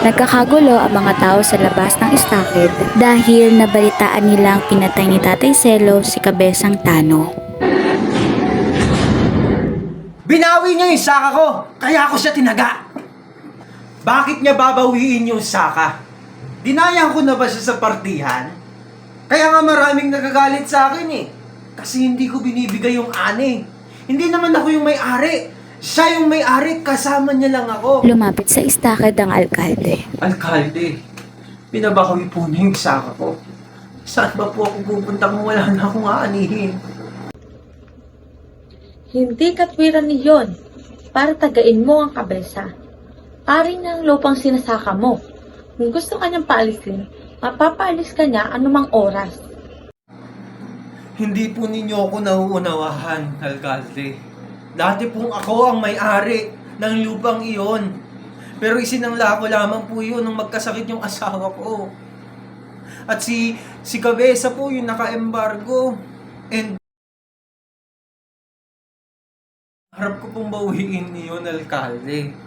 Nagkakagulo ang mga tao sa labas ng stockade dahil nabalitaan nilang pinatay ni Tatay Selo si Kabesang Tano. Binawi niya yung saka ko, kaya ako siya tinaga. Bakit niya babawiin yung saka? Dinaya ko na ba siya sa partihan? Kaya nga maraming nagagalit sa akin eh. Kasi hindi ko binibigay yung ani. Hindi naman ako yung may-ari. Siya yung may-ari, kasama niya lang ako. Lumapit sa stockade ang alkalde. Alkalde, pinabakawi po niya yung saka ko. Saan ba po ako pupunta kung wala na akong aanihin? Hindi katwiran niyon para tagain mo ang kabesa. Pari ng lupang sinasaka mo. Kung gusto ka niyang paalisin, mapapaalis ka niya anumang oras. Hindi po ninyo ako nauunawahan, Alkalde. Dati pong ako ang may-ari ng lupang iyon. Pero isinangla ko lamang po yun nung magkasakit yung asawa ko. At si Kabesa po yung naka-embargo. And harap ko pong bawiin niyon, Alkalde.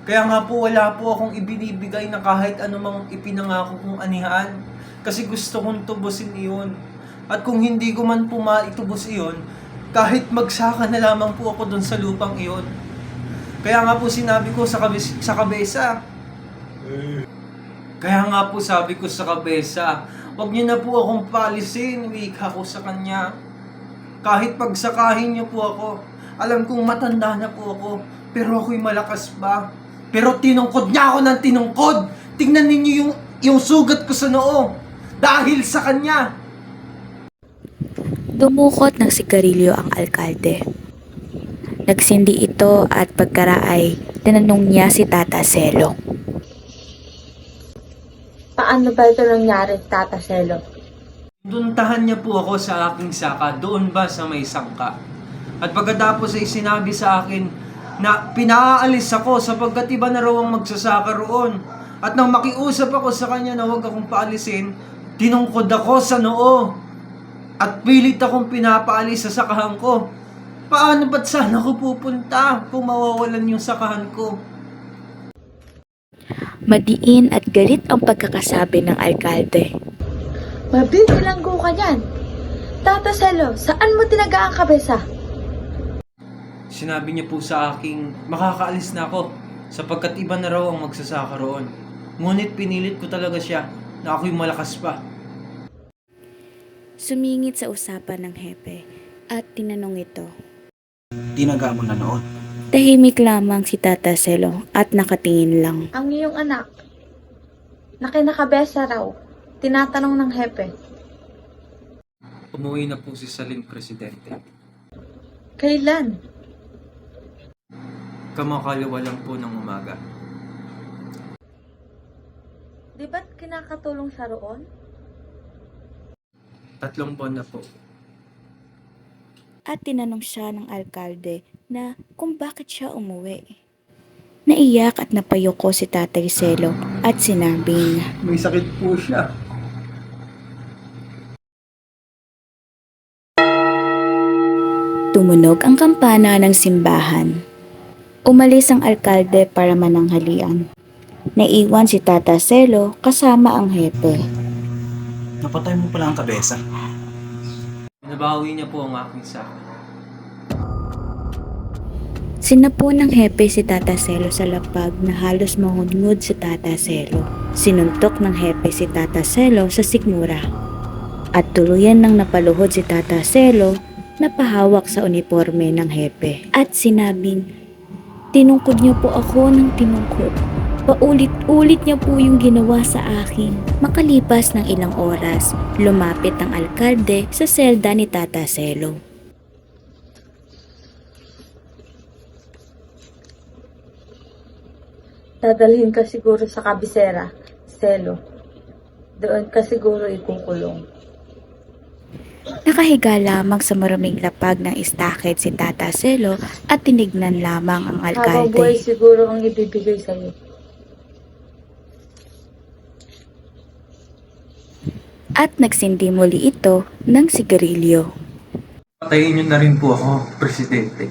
Kaya nga po wala po akong ibinibigay na kahit anumang ipinangako kong anihan. Kasi gusto kong tubusin iyon. At kung hindi ko man po maitubos iyon, kahit magsaka na lamang po ako doon sa lupang iyon. Kaya nga po sinabi ko sa kabesa. Kaya nga po sabi ko sa kabesa, wag niyo na po akong paalisin, wika ko sa kanya. Kahit pagsakahin niyo po ako, alam kong matanda na po ako, pero ako'y malakas pa. Pero tinungkod niya ako ng tinungkod. Tingnan ninyo yung sugat ko sa noo. Dahil sa kanya. Dumukot ng sigarilyo ang alkalde. Nagsindi ito at pagkaraay, tinanong niya si Tata Selo. Paano ba ito nangyari, Tata Selo? Duntahan niya po ako sa aking saka, doon ba sa may sangka. At pagkatapos ay sinabi sa akin na pinaalis ako sapagkat iba na raw ang magsasaka roon. At nang makiusap ako sa kanya na huwag akong paalisin, tinungkod ako sa noo. At pilit akong pinapaalis sa sakahan ko. Paano ba't saan ako pupunta kung mawawalan yung sakahan ko? Madiin at galit ang pagkakasabi ng alkalde. Mabibilanggo ka yan. Tata Selo, saan mo tinaga ang kabesa? Sinabi niya po sa aking makakaalis na ako sapagkat iba na raw ang magsasaka roon. Ngunit pinilit ko talaga siya na ako'y malakas pa. Sumingit sa usapan ng hepe at tinanong ito. Tinaga mo na noon. Tahimik lamang si Tata Selo at nakatingin lang. Ang iyong anak, na kinakabesa raw, tinatanong ng hepe. Umuwi na po si Saling Presidente. Kailan? Kamakalawa lang po ng umaga. Di ba't kinakatulong siya roon? 3 buwan na po. At tinanong siya ng alkalde na kung bakit siya umuwi. Naiyak at napayuko si Tatay Selo at sinabing, May sakit po siya. tumunog ang kampana ng simbahan. Umalis ang alkalde para mananghalian. Naiwan si Tata Selo kasama ang hepe. Napatay mo pala ang kabesa. Nabawi niya po ang aking saka. Sinapo ng hepe si Tata Selo sa lapag na halos mahungod si Tata Selo. Sinuntok ng hepe si Tata Selo sa sikmura. At tuluyan nang napaluhod si Tata Selo na pahawak sa uniforme ng hepe. At sinabing, tinungkod niyo po ako ng tinungkod. Paulit-ulit niya po yung ginawa sa akin. Makalipas ng ilang oras, lumapit ang alkalde sa selda ni Tata Selo. Dadalhin ka siguro sa kabisera, Selo. Doon ka siguro ikukulong. Nakahiga lamang sa maruming lapag ng stockade si Tata Selo at tinignan lamang ang Habang buhay alkalde. siguro ang ibibigay sa'yo. At nagsindi muli ito ng sigarilyo. Patayin niyo na rin po ako, Presidente.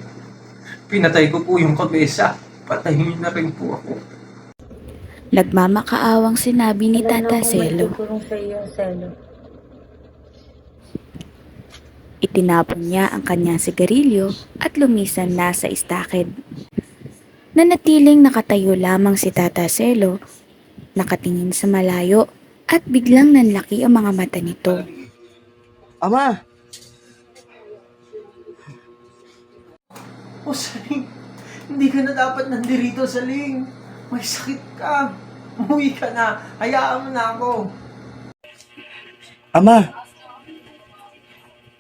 Pinatay ko po yung kabesa. Patayin niyo na rin po ako. Nagmamakaawang sinabi ni Tata Selo. Tutulong sa iyo, Selo. Itinapon niya ang kanyang sigarilyo at lumisan na sa istakid. Nanatiling nakatayo lamang si Tata Selo, nakatingin sa malayo at biglang nanlaki ang mga mata nito. Ama! O Saling, hindi ka na dapat nandirito, Saling. May sakit ka. Umuwi ka na. Hayaan mo na ako. Ama!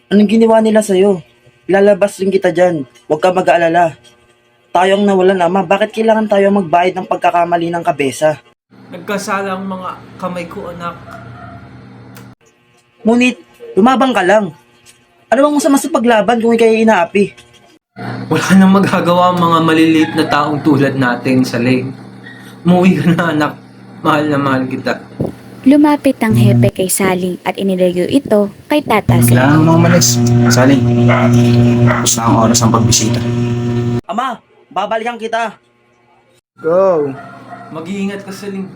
Anong ginawa nila sa'yo? Lalabas rin kita dyan. Huwag ka mag-aalala. Tayong nawalan, Ama. Bakit kailangan tayo magbayad ng pagkakamali ng kabesa? Nagkasala ang mga kamay ko, anak. Ngunit, lumabang ka lang. Ano bang masama sa paglaban kung ikay inaapi? Wala nang magagawa ang mga maliliit na taong tulad natin, Saling. Umuwi ka na, anak. Mahal na mahal kita. Lumapit ang hepe kay Saling at inilayo ito kay Tata Selo. Kailangan mo umalis. Saling, tapos na ang oras ng pagbisita. Ama! Babalikan kita! Go! Mag-iingat ka, Saling.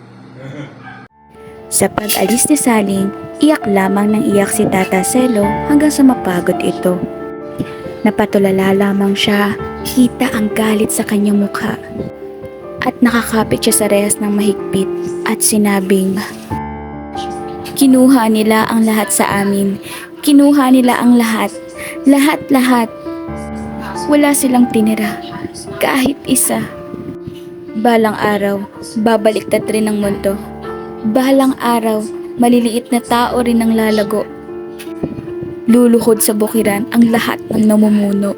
Sa pag-alis ni Saling, iyak lamang ng iyak si Tata Selo hanggang sa mapagod ito. Napatulala lamang siya, kita ang galit sa kanyang mukha. At nakakapit siya sa rehas ng mahigpit at sinabing, "Kinuha nila ang lahat sa amin. Kinuha nila ang lahat. Lahat-lahat. Wala silang tinira. Kahit isa. Balang araw, babaliktad rin ang mundo. Balang araw, maliliit na tao rin ang lalago. Luluhod sa bukiran ang lahat ng namumuno."